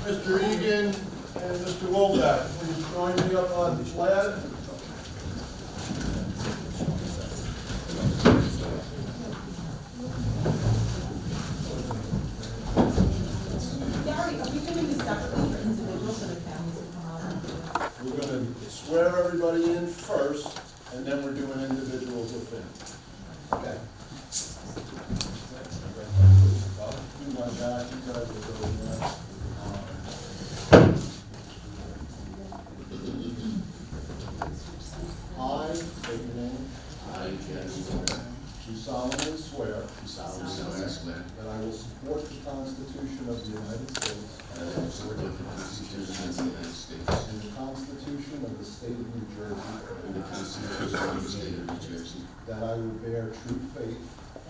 Mr. Egan and Mr. Wolbeck, please join me up on the flag. Gary, are we doing this separately for individuals so the families will come out and do it? We're going to swear everybody in first, and then we're doing individuals with family. Okay. Do my back, you guys will go in there. I, state your name, I, Jesse Wolbeck, do solemnly swear do solemnly swear that I will support the Constitution of the United States that I will support the Constitution of the United States and the Constitution of the State of New Jersey, and the Constitution of the State of New Jersey, that I will bear true faith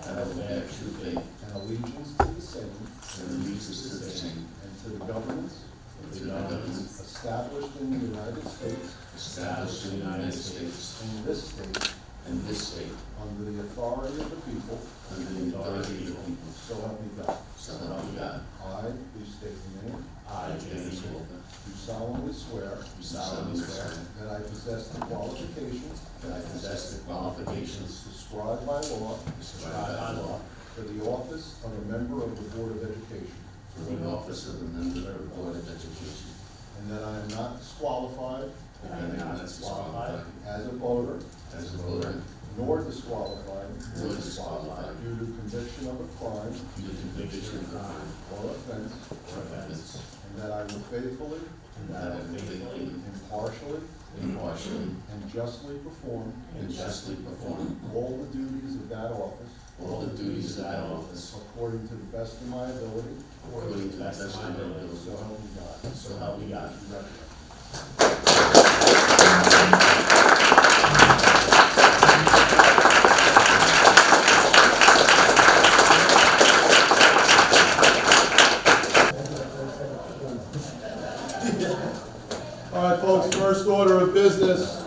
that I will bear true faith and allegiance to the same and allegiance to the same, and to the governments and to the governments established in the United States established in the United States and this state and this state, under the authority of the people, under the authority of the people, so help me God. so help me God. I, please state your name, I, Jesse Wolbeck, do solemnly swear do solemnly swear that I possess the qualifications that I possess the qualifications prescribed by law prescribed by law for the office of a member of the Board of Education, for the office of the member of the Board of Education, and that I am not disqualified and I am not disqualified as a voter, as a voter, nor disqualified nor disqualified due to conviction of a crime due to conviction of crime or offense, or offense, and that I will faithfully, and that I will faithfully, impartially, impartially, and justly perform and justly perform all the duties of that office all the duties of that office according to the best of my ability, according to the best of my ability. so help me God. So help me God. Congratulations. All right, folks, first order of business,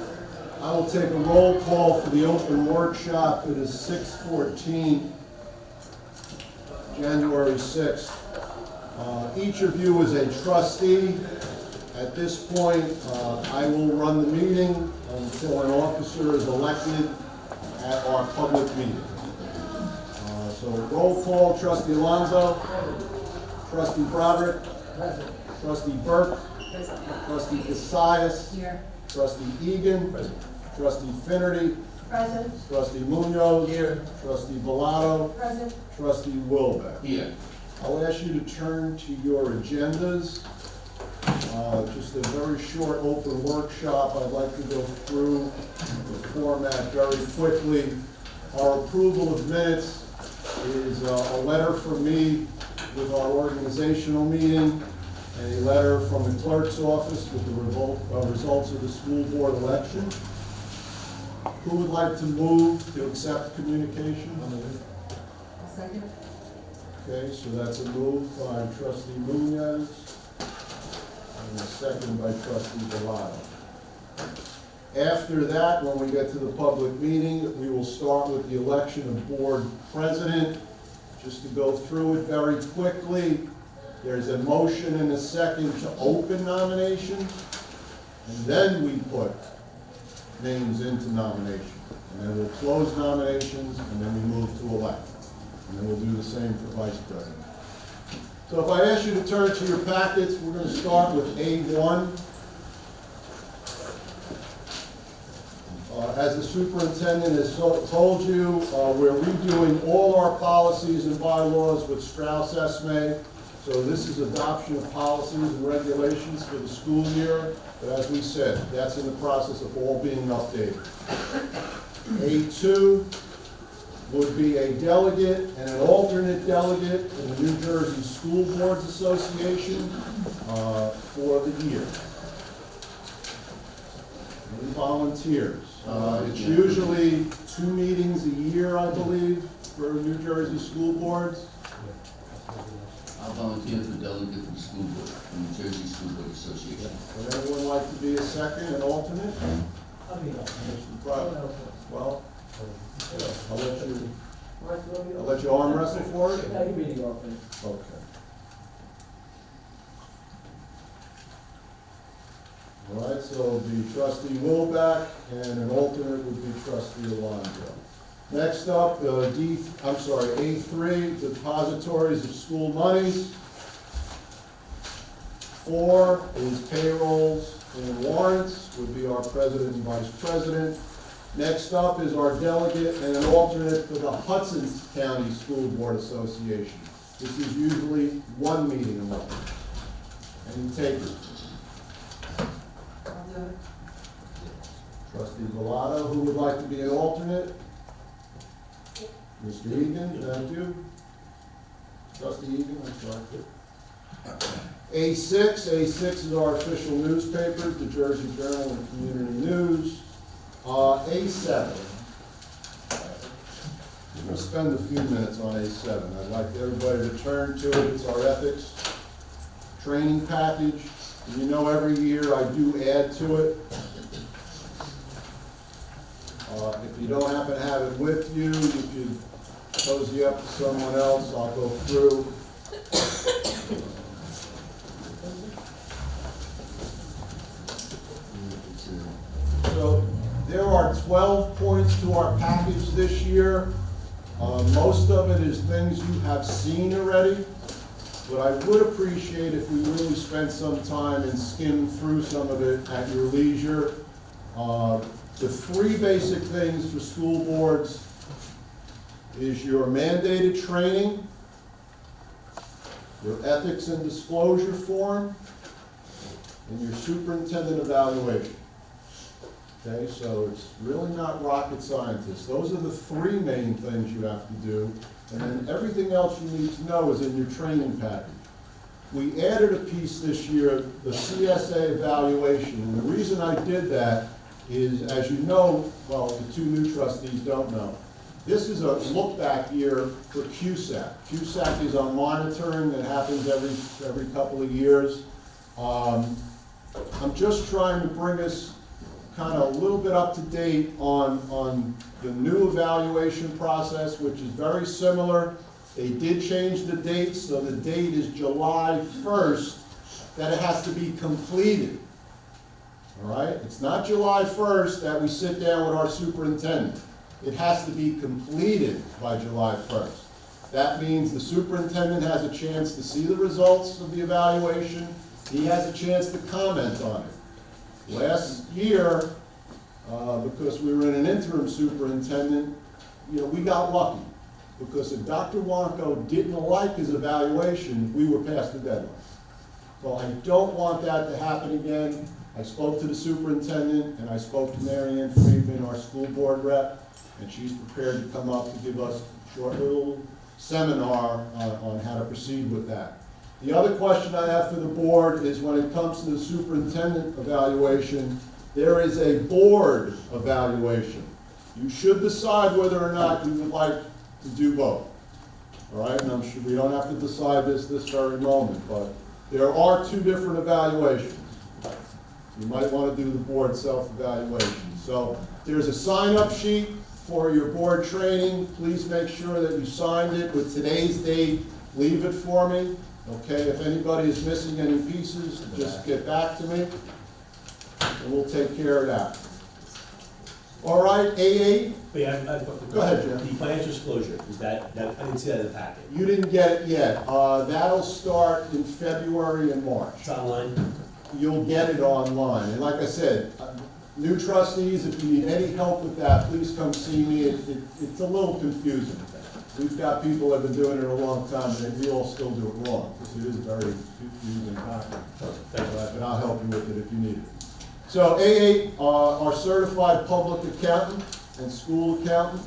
I will take a roll call for the open workshop. It is 6/14, January 6th. Each of you is a trustee. At this point, I will run the meeting until an officer is elected at our public meeting. So roll call, trustee Alonso, trustee Broderick, trustee Burke, trustee Cassius, Here. trustee Egan, trustee Finnerty, Present. trustee Munoz, trustee Bellato, Present. trustee Wilbeck. Here. I'll ask you to turn to your agendas. Just a very short open workshop. I'd like to go through the format very quickly. Our approval of minutes is a letter from me with our organizational meeting and a letter from the clerk's office with the results of the school board election. Who would like to move to accept communication? Second. Okay, so that's a move by trustee Munoz and a second by trustee Bellato. After that, when we get to the public meeting, we will start with the election of board president. Just to go through it very quickly, there's a motion and a second to open nominations, and then we put names into nomination. And then we'll close nominations, and then we move to elect. And then we'll do the same for vice president. So if I ask you to turn to your packets, we're going to start with A1. As the superintendent has told you, we're redoing all our policies and bylaws with Strauss Esme. So this is adoption of policies and regulations for the school year. But as we said, that's in the process of all being updated. A2 would be a delegate and an alternate delegate in the New Jersey School Boards Association for the year. Any volunteers? It's usually 2 meetings a year, I believe, for New Jersey school boards. I'll volunteer for delegate for the school board, from the Jersey School Board Association. Would anyone like to be a second, an alternate? I'll be up. Well, I'll let you arm wrestle for it? Yeah, you be the alternate. Okay. so it'll be trustee Wilbeck, and an alternate would be trustee Alonso. Next up, A3, depositories of school monies. 4 is payrolls and warrants, would be our president and vice president. Next up is our delegate and an alternate for the Hudson County School Board Association. This is usually 1 meeting a month. Any takers? I'll do it. Trustee Bellato, who would like to be an alternate? Mr. Egan, thank you. Trustee Egan, I'm sorry. A6 is our official newspapers, the Jersey Journal and Community News. A7. We're going to spend a few minutes on A7. I'd like everybody to turn to it. It's our ethics training package. And you know, every year I do add to it. If you don't happen to have it with you, you can cozy up to someone else. I'll go through. So there are 12 points to our package this year. Most of it is things you have seen already, but I would appreciate if we really spent some time and skimmed through some of it at your leisure. The 3 basic things for school boards is your mandated training, your ethics and disclosure form, and your superintendent evaluation. Okay, so it's really not rocket scientist. Those are the 3 main things you have to do, and then everything else you need to know is in your training package. We added a piece this year, the CSA evaluation, and the reason I did that is, as you know, well, the 2 new trustees don't know, this is a look-back year for CUSAC. CUSAC is our monitoring that happens every couple of years. I'm just trying to bring us kind of a little bit up to date on the new evaluation process, which is very similar. They did change the date, so the date is July 1st, that it has to be completed. All right? It's not July 1st that we sit down with our superintendent. It has to be completed by July 1st. That means the superintendent has a chance to see the results of the evaluation. He has a chance to comment on it. Last year, because we were in an interim superintendent, we got lucky. Because if Dr. Wanko didn't like his evaluation, we were past the deadline. So I don't want that to happen again. I spoke to the superintendent, and I spoke to Mary Ann Friedman, our school board rep, and she's prepared to come up to give us a short little seminar on how to proceed with that. The other question I have for the board is, when it comes to the superintendent evaluation, there is a board evaluation. You should decide whether or not you would like to do both. All right, and I'm sure we don't have to decide this very moment, but there are 2 different evaluations. You might want to do the board self-evaluation. So there's a sign-up sheet for your board training. Please make sure that you signed it with today's date. Leave it for me. Okay, if anybody is missing any pieces, just get back to me, and we'll take care of that. All right, A8. Wait, I've got the Go ahead, Jim. The financial disclosure, is that, I didn't see that in the packet. You didn't get it yet. That'll start in February and March. It's online? You'll get it online. And like I said, new trustees, if you need any help with that, please come see me. It's a little confusing. We've got people that have been doing it a long time, and we all still do it wrong, because it is very confusing package. But I'll help you with it if you need it. So A8, our certified public accountant and school accountant.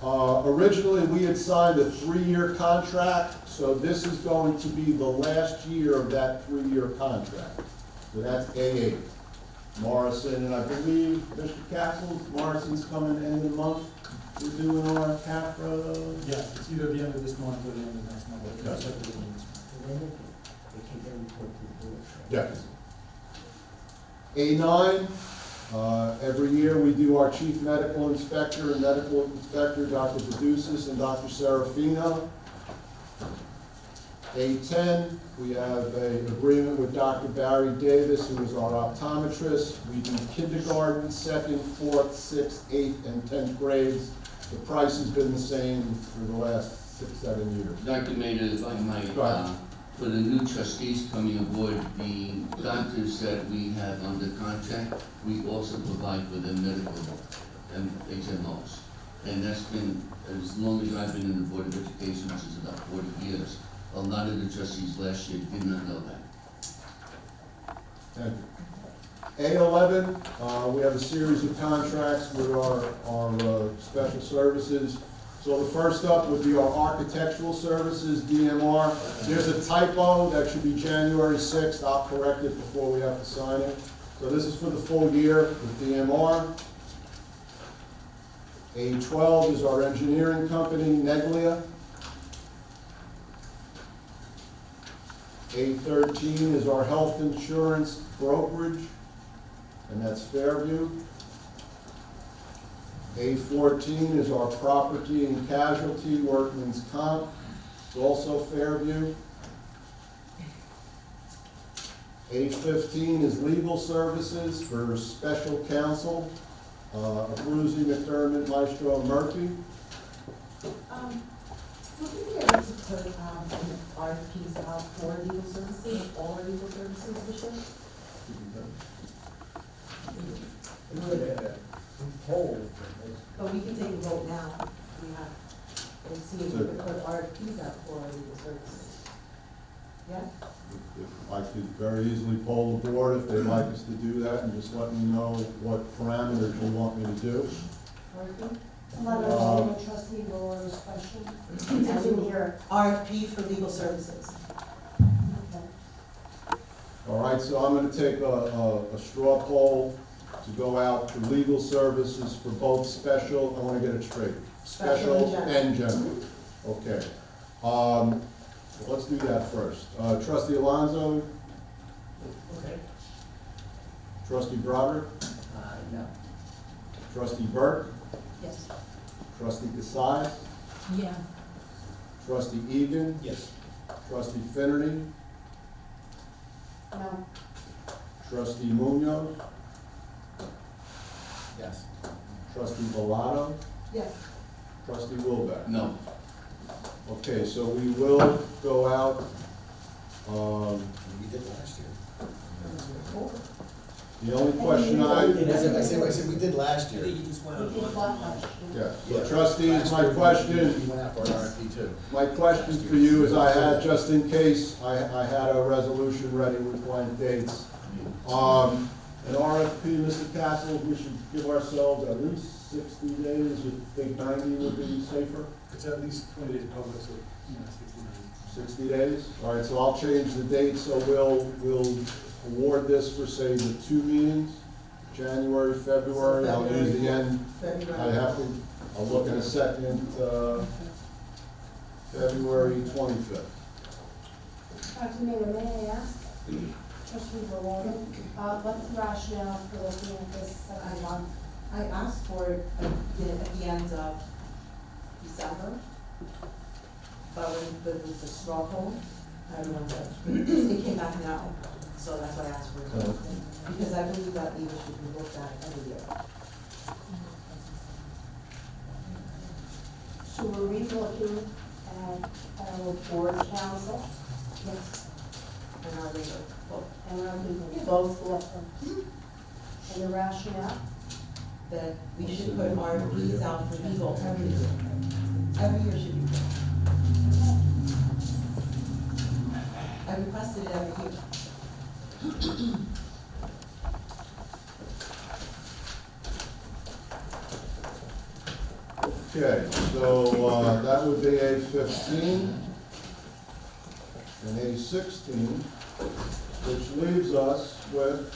Originally, we had signed a 3-year contract, so this is going to be the last year of that 3-year contract. So that's A8. Morrison, and I believe, Mr. Castle, Morrison's coming end of the month. We're doing our CAFRA. Yeah, it's either the end of this month or the end of next month. Okay. Except for the meetings. Yes. A9, every year we do our chief medical inspector and medical inspector, Dr. Bedusis and Dr. Serafino. A10, we have an agreement with Dr. Barry Davis, who is our optometrist. We do kindergarten, 2nd, 4th, 6th, 8th, and 10th grades. The price has been the same for the last 6, 7 years. Dr. Mayor, if I might, Go ahead. for the new trustees coming aboard, the doctors that we have under contract, we also provide for their medical and HMOs. And that's been, as long as I've been in the Board of Education, which is about 40 years, a lot of the trustees last year did not know that. Thank you. A11, we have a series of contracts with our special services. So the first up would be our architectural services, DMR. There's a typo, that should be January 6th, I'll correct it before we have to sign it. So this is for the full year with DMR. A12 is our engineering company, Neglia. A13 is our health insurance brokerage, and that's Fairview. A14 is our property and casualty, workman's comp, it's also Fairview. A15 is legal services for special counsel, Abruzzi, McDermott, Maestro, and Murphy. Would we be able to put, RFPs out for legal services, all our legal services this year? But we can take a vote now, we have, and see if we can put RFPs out for our legal services. Yeah? I could very easily poll the board if they'd like us to do that, and just let me know what parameters you want me to do. RFP? Trustee Laura's question. I didn't hear RFP for legal services. All right, so I'm gonna take a straw poll to go out for legal services for both special, I wanna get it straight. Special And general. Okay. Let's do that first. Trustee Alonso, Okay. trustee Broderick, No. trustee Burke, Yes. trustee Casai, Yeah. trustee Egan, Yes. trustee Finerty, No. trustee Munoz, Yes. trustee Bellato, Yes. trustee Wilbeck. No, Okay, so we will go out, We did last year. the only question I said we did last year. We did what last year? Yeah, so trustees, my question, We went out for an RFP too. my question for you is I had, just in case, I had a resolution ready with blank dates. An RFP, Mr. Castle, we should give ourselves at least 60 days, you think 90 would be safer? It's at least 20 days public, so, 60 days. 60 days? All right, so I'll change the date, so we'll award this for, say, the 2 meetings, January, February, I'll use the end, I'll look in a second, February 25th. Dr. Mayor, may I ask, trustee Laura, what's the rationale for looking at this second month? I asked for it at the end of December, but when it was a straw poll, I don't know, it came back now, so that's why I asked for it. Because I believe that legal should be looked at every year. So we're relooking at our board council Yes. And our legal, well, and our legal, Yeah. both of them. And the rationale? that we should put RFPs out for legal every year. Every year should be. I requested it every year. Okay, so, that would be A15 and A16, which leaves us with,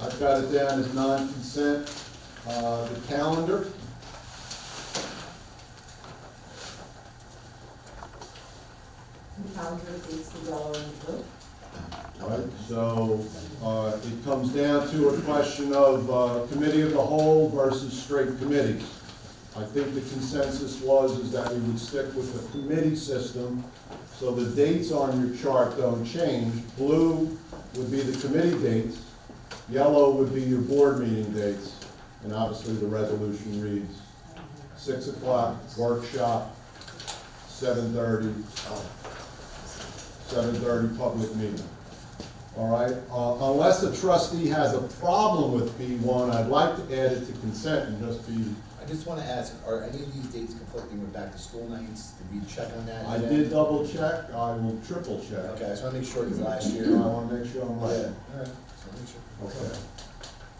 I've got it down as non-consent, the calendar. The calendar is the yellow and the blue. Right, so, it comes down to a question of, committee of the whole versus straight committees. I think the consensus is that we would stick with the committee system, so the dates on your chart don't change. Blue would be the committee dates, yellow would be your board meeting dates, and obviously the resolution reads 6 o'clock workshop, 7:30 public meeting. All right, unless the trustee has a problem with B1, I'd like to add it to consent and just be, I just wanna ask, are any of these dates conflicting with back to school nights? Did we check on that? I yet? did double check, I will triple check. Okay, I just wanna make sure, because last year. I wanna make sure I'm Yeah, right. all right, just wanna make sure. Okay,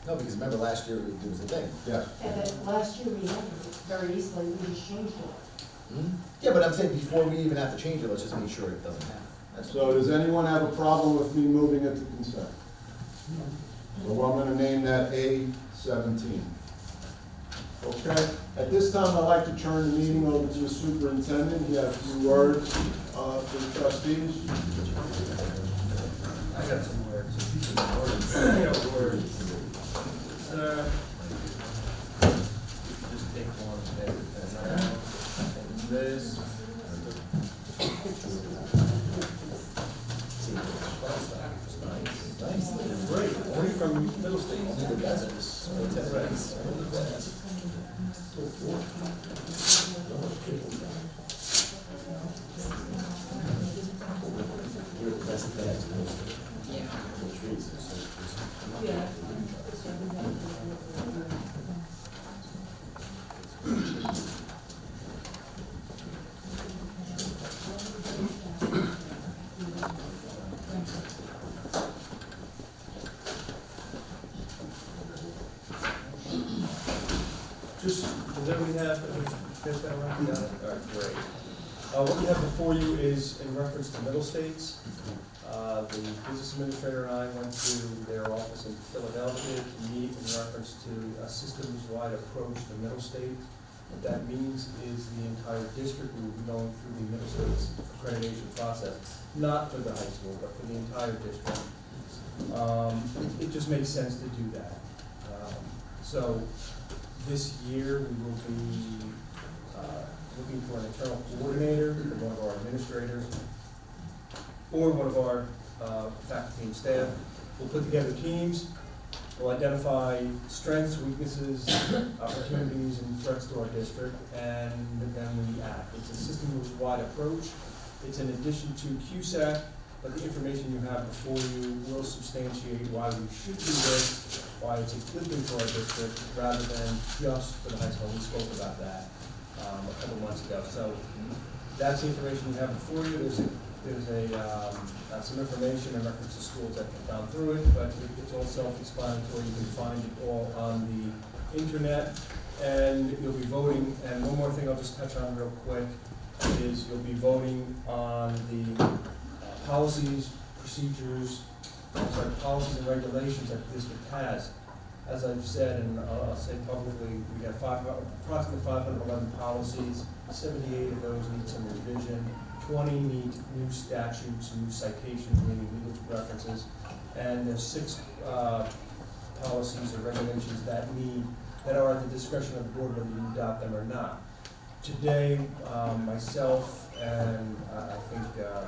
No, because remember last year, there was a thing. yes. And then last year we had it very easily, we just changed it. Yeah, but I'm saying before we even have to change it, let's just make sure it doesn't happen. That's So does anyone have a problem with me moving it to consent? So I'm gonna name that A17. Okay, at this time, I'd like to turn the meeting over to the superintendent. He has a few words for the trustees. I got some words. I got words. Just take one, and this. Nice. Great, only from middle state. Only the best. Only the best. Only the best. You're the best at that. Just, does everybody have, get that around? Got it? All right, great. What we have before you is in reference to middle states. The business administrator and I went to their office in Philadelphia to meet in reference to a systems-wide approach to middle state. What that means is the entire district will be going through the middle state's accreditation process, not for the high school, but for the entire district. It just makes sense to do that. So this year, we will be looking for an internal coordinator, for one of our administrators, or one of our faculty and staff. We'll put together teams, we'll identify strengths, weaknesses, opportunities, and threats to our district, and then we act. It's a system-wide approach. It's in addition to CUSAC, but the information you have before you will substantiate why we should do this, why it's a good thing for our district, rather than just for the high school. We spoke about that a couple months ago. So that's the information you have before you. There's some information in reference to schools that have gone through it, but it's all self-explanatory. You can find it all on the internet, and you'll be voting. And one more thing I'll just touch on real quick is you'll be voting on the policies, procedures, policies and regulations that the district has. As I've said, and I'll say publicly, we have approximately 511 policies. 78 of those need some revision. 20 need new statutes, new citations, meaning legal references. And there's 6 policies or regulations that are at the discretion of the board whether you adopt them or not. Today, myself and I think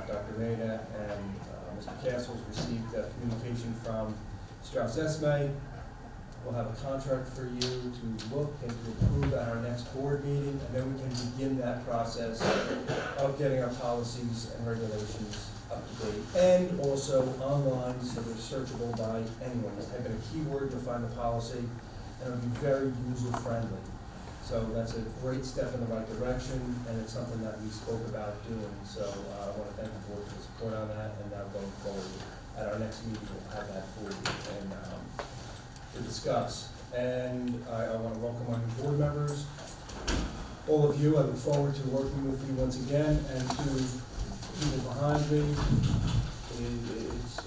Dr. Maida and Mr. Castles received communication from Strauss Esme. We'll have a contract for you to look and to approve at our next board meeting, and then we can begin that process of getting our policies and regulations up to date. And also online, so they're searchable by anyone. You type in a keyword, you'll find the policy, and it'll be very user-friendly. So that's a great step in the right direction, and it's something that we spoke about doing. So I want to thank the board for the support on that, and now going forward at our next meeting, we'll have that for you and to discuss. And I want to welcome our new board members, all of you. I look forward to working with you once again, and to people behind me.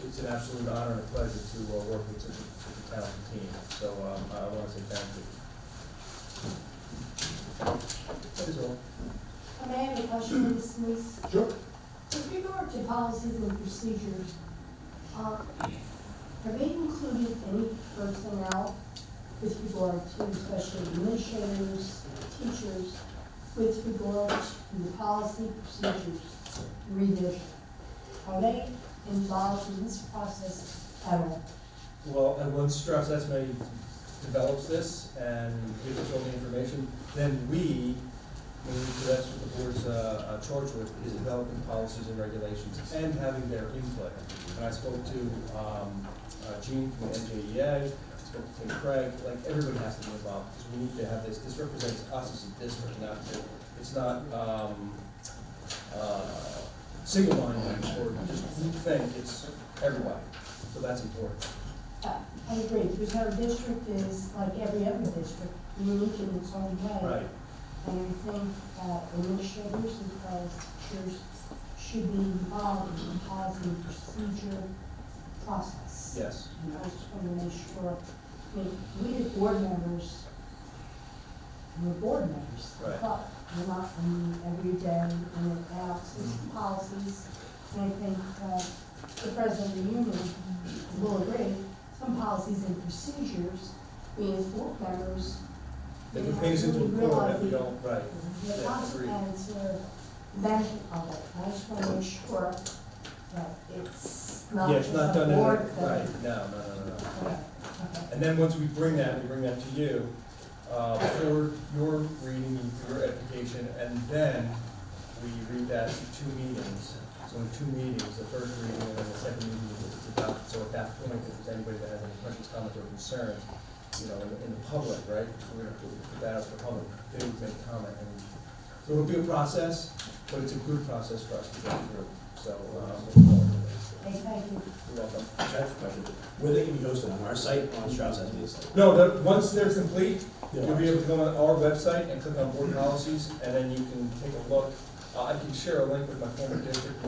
It's an absolute honor and a pleasure to work with such a talented team. So I want to say thank you. That is all. May I have a question, Ms. Denise? Sure. With regard to policies and procedures, have they included any personnel with regard to especially administrators, teachers, with regard to the policy procedures revision? Are they involved in this process at all? Well, and once Strauss Esme develops this and gives us all the information, then that's what the board's charged with, is developing policies and regulations and having their input. And I spoke to Gene from the NJEA, I spoke to Tim Craig, like, everybody has to be involved, because we need to have this represents us as a district, it's not single-minded or just groupthink, it's everybody, so that's important. I agree, because our district is like every other district, unique in its own way. Right. And I think administrators as well as teachers should be involved in the policy and procedure process. Yes. And I just want to make sure, I mean, we as board members, we're board members. Right. But we're not, every day in and out, system policies. And I think the president of the union will agree, some policies and procedures, we as board members, They can paint us into a corner if we don't, right. the Yeah, agreed. consequence or benefit of it. I just want to make sure that it's not Yeah, just it's not a done in, board a- thing. right, no. Okay, okay. And then once we bring that to you, for your reading, for your edification, and then we read that in 2 meetings. So in 2 meetings, the first reading and then the second meeting is adopted. So at that point, if there's anybody that has any questions, comments, or concerns, in the public, right? So we're gonna put that out for the public, they would make comment. So it'll be a process, but it's a good process for us to go through. So, looking forward to this. Hey, thank you. You're welcome. I have a question. Where they can be hosted, on our site or on Strauss Esme's site? No, once they're complete, you'll be able to go on our website and click on board policies, and then you can take a look. I can share a link with my former district.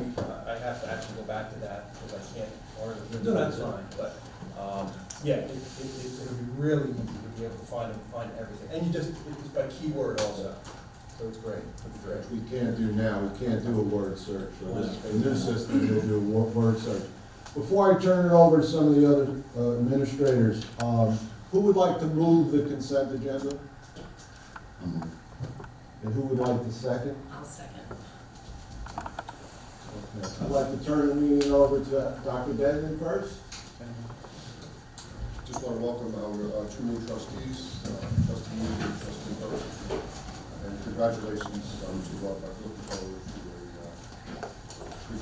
I have to actually go back to that because I can't, or No, that's fine. But, yeah, it'll be really easy to be able to find everything. And it's by keyword also, so it's great. It'll be great. Which we can't do now, we can't do a word search. In this system, we'll do a word search. Before I turn it over to some of the other administrators, who would like to move the consent agenda? And who would like to second? I'll second. Okay. I'd like to turn the meeting over to Dr. Denton first. Just want to welcome our 2 new trustees, trustee Lee and trustee Burke. And congratulations, Mr. Roth, I'm looking forward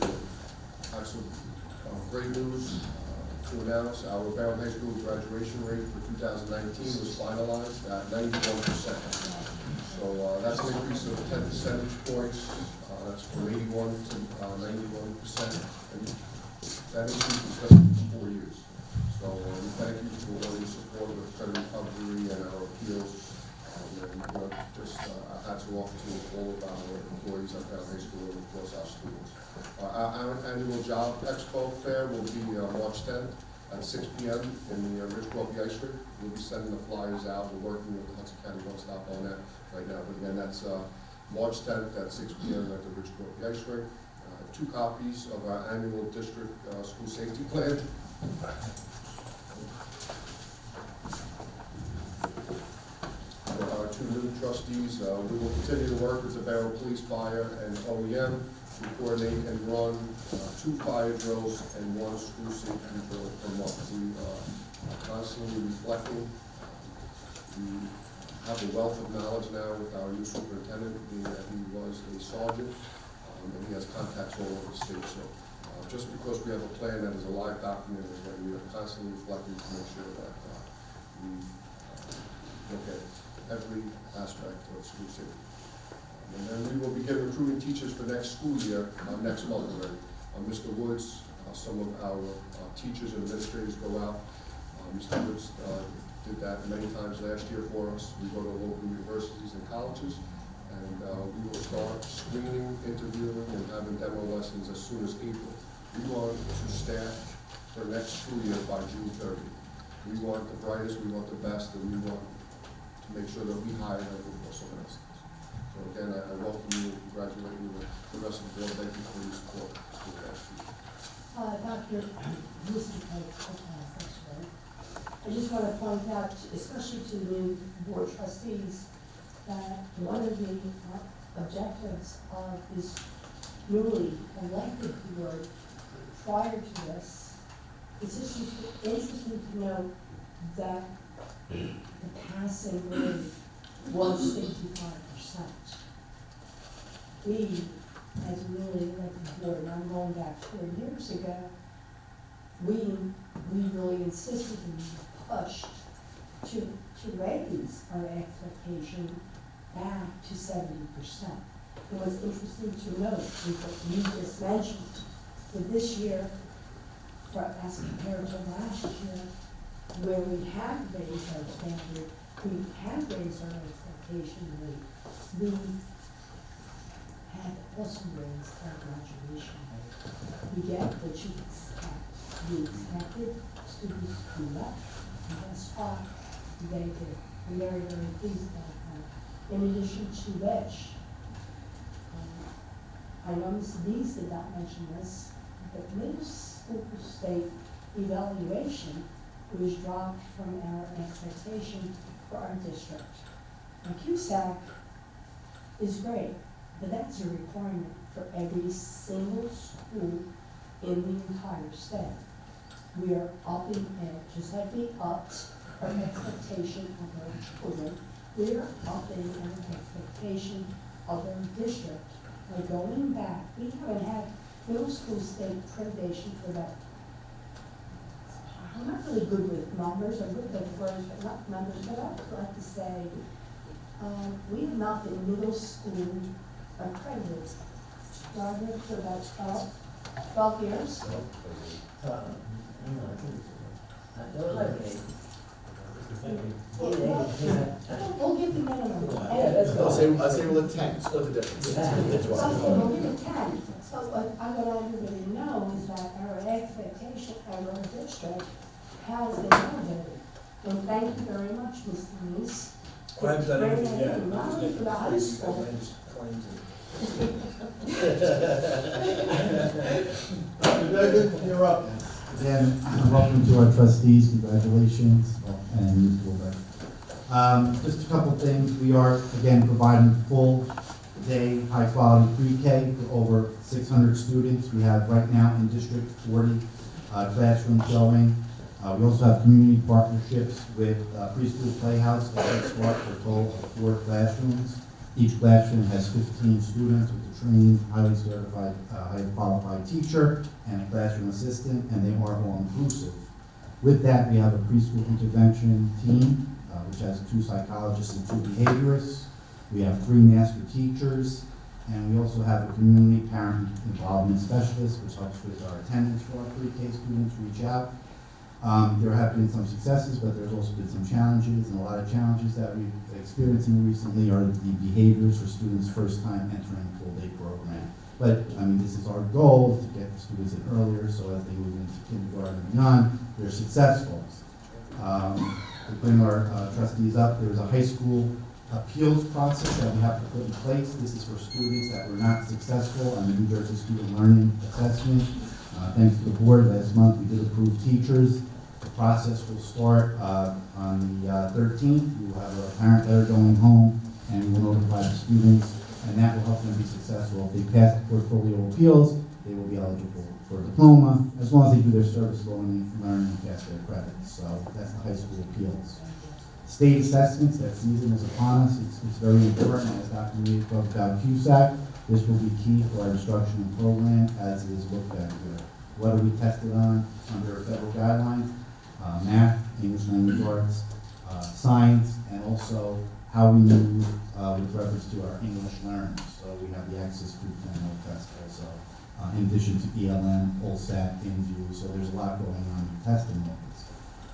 to a excellent, great news to announce. Our Bayonne High School graduation rate for 2019 was finalized at 91%. So that's an increase of 10 percentage points. That's from 81 to 91%. And that increase is just in 4 years. So we thank you for all your support with credit recovery and our appeals. Just hats off to all of our employees at Bayonne High School and of course our students. Our annual job expo fair will be March 10th at 6 p.m. in the Rich Coffee Ice Cream. We'll be sending the flyers out. We're working with the Hudson County One Stop on that right now. But again, that's March 10th at 6 p.m. at the Rich Coffee Ice Cream. 2 copies of our annual district school safety plan. For our 2 new trustees, we will continue to work with the Bayonne Police, Fire, and OEM to coordinate and run 2 fire drills and 1 school safety drill per month. We are constantly reflecting. We have a wealth of knowledge now with our new superintendent, being that he was a sergeant, and he has contacts all over the state. So just because we have a plan that is a live document, we are constantly reflecting to make sure that we look at every aspect of school safety. And then we will begin recruiting teachers for next school year, next month already. Mr. Woods, some of our teachers and administrators go out. Mr. Woods did that many times last year for us. We go to local universities and colleges, and we will start screening, interviewing, and having demo lessons as soon as April. We want to staff for next school year by June 30th. We want the brightest, we want the best, and we want to make sure that we hire them before someone else does. So again, I welcome you and congratulate you with the rest of the board. Thank you for your support. Dr. Mr. Page, that's right. I just want to point out, especially to the new board trustees, that one of the objectives of this newly elected board prior to this, it's just interesting to note that the passing rate was 55%. We, as a newly elected board, and I'm going back 4 years ago, we really insisted and pushed to raise our expectation back to 70%. It was interesting to note what you just mentioned, that this year, as compared to last year, where we have raised our standard, we have raised our expectation rate, we have also raised our graduation rate. We get what you expect. We expected students to do that, and guess what? They did. We're very, very pleased about that. In addition to which, I know Mr. Dees did not mention this, but middle school state evaluation was dropped from our expectation for our district. Now, CUSAC is great, but that's a requirement for every single school in the entire state. We are upping it, just like we upped our expectation of our children, we are upping our expectation of our district. By going back, we haven't had middle school state accreditation for that. I'm not really good with numbers, I'm good with words, but not numbers, but I would like to say, we have not been middle school accredited. Roger, for about 12 years. We'll give the minimum. I'll say we'll at 10, split the difference. Okay, we'll give it 10. So what I want everybody to know is that our expectation of our district has been elevated. And thank you very much, Mr. Neese. I haven't done anything yet. Not only for the high school. Dr. Degan, you're up. Again, welcome to our trustees, congratulations, and Mr. Wilbeck. Just a couple things, we are, again, providing full day, high-quality pre-K for over 600 students. We have right now in District 40 classrooms going. We also have community partnerships with Preschool Playhouse and Head Start for a total of 4 classrooms. Each classroom has 15 students with a trained, highly certified, highly qualified teacher and a classroom assistant, and they are all inclusive. With that, we have a preschool intervention team, which has 2 psychologists and 2 behaviorists. We have 3 master teachers, and we also have a community parent involvement specialist, which helps with our attendance for our pre-K students reach out. There have been some successes, but there's also been some challenges, and a lot of challenges that we've experiencing recently are the behaviors for students first time entering a full day program. But, I mean, this is our goal, to get the students in earlier, so as they move into kindergarten and beyond, they're successful. To bring our trustees up, there's a high school appeals process that we have to put in place. This is for students that were not successful on the New Jersey Student Learning Assessment. Thanks to the board, last month we did approve teachers. The process will start on the 13th. We will have a parent letter going home, and we will notify the students, and that will help them be successful. If they pass the portfolio appeals, they will be eligible for a diploma, as long as they do their service learning and pass their credits. So that's the high school appeals. State assessments, that season is upon us. It's very important, as Dr. Reed talked about CUSAC. This will be key for our instructional program as it is looked at here. What are we tested on under federal guidelines? Math, English language arts, science, and also how we move with reference to our English learners. So we have the Access 2.0 test also, in addition to ELM, OLSAT, InView. So there's a lot going on in testing methods.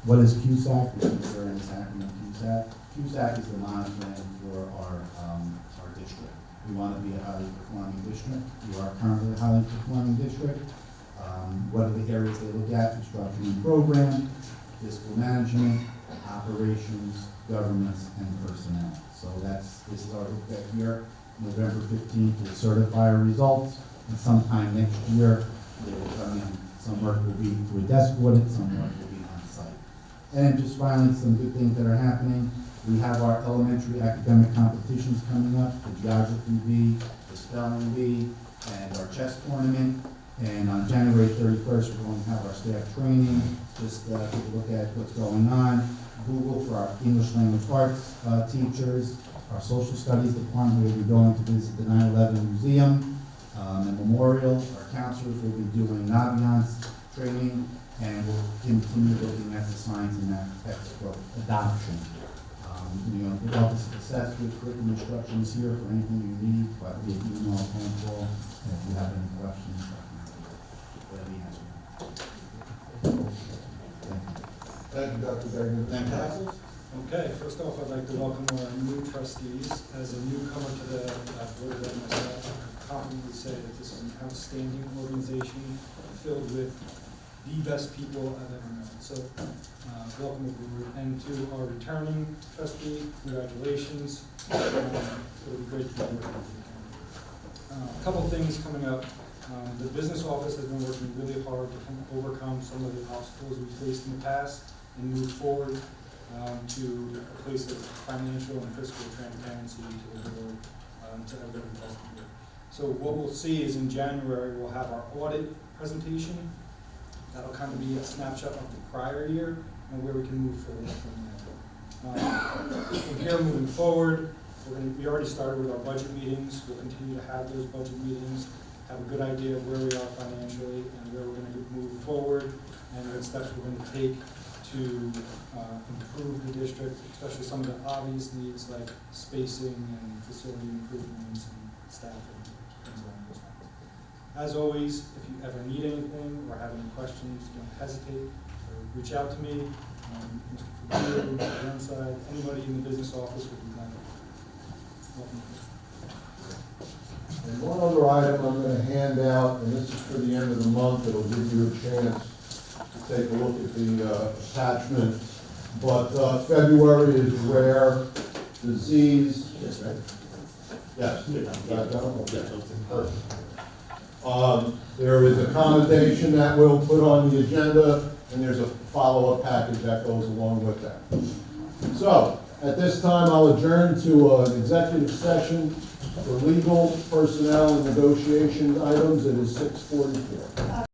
What is CUSAC? This is an acronym of CUSAC. CUSAC is the monitoring for our district. We want to be a highly performing district. We are currently a highly performing district. What are the areas they look at? Instruction and program, fiscal management, operations, governance, and personnel. So this is our look back here. November 15th, we'll certify our results, and sometime next year, they will come in. Some work will be through a desk audit, some work will be on site. And just finally, some good things that are happening. We have our elementary academic competitions coming up, the geography bee, the spelling bee, and our chess tournament. And on January 31st, we're going to have our staff training, just take a look at what's going on. Google for our English language arts teachers. Our social studies department will be going to visit the 9/11 museum and memorial. Our counselors will be doing ambiance training, and we'll continue looking at the science and math textbook adoption. The Office of Assessment, curriculum instructions here for anything you need, but via email, phone call, and if you have any questions, let me answer them. Thank you, Dr. Gagnon. Thank you. Okay, first off, I'd like to welcome our new trustees. As a newcomer to the board, and myself, I can confidently say that this is an outstanding organization filled with the best people I've ever known. So, welcome aboard. And to our returning trustee, congratulations. It'll be great to be working with you. A couple things coming up. The business office has been working really hard to overcome some of the obstacles we faced in the past and move forward to a place of financial and fiscal transparency to the board, to everybody present here. So what we'll see is in January, we'll have our audit presentation. That'll kind of be a snapshot of the prior year and where we can move forward from there. From here, moving forward, we already started with our budget meetings. We'll continue to have those budget meetings, have a good idea of where we are financially and where we're going to move forward and what steps we're going to take to improve the district, especially some of the obvious needs like spacing and facility improvements and staffing, things along those lines. As always, if you ever need anything or have any questions, don't hesitate or reach out to me. Mr. Fabio, Mr. Burnside, anybody in the business office will be glad to help. Welcome. And one other item I'm going to hand out, and this is for the end of the month, it'll give you a chance to take a look at the attachment. But February is rare disease. Yes, right? Yes. There is a commendation that we'll put on the agenda, and there's a follow-up package that goes along with that. So, at this time, I'll adjourn to an executive session for legal, personnel, and negotiation items. It is 6:44.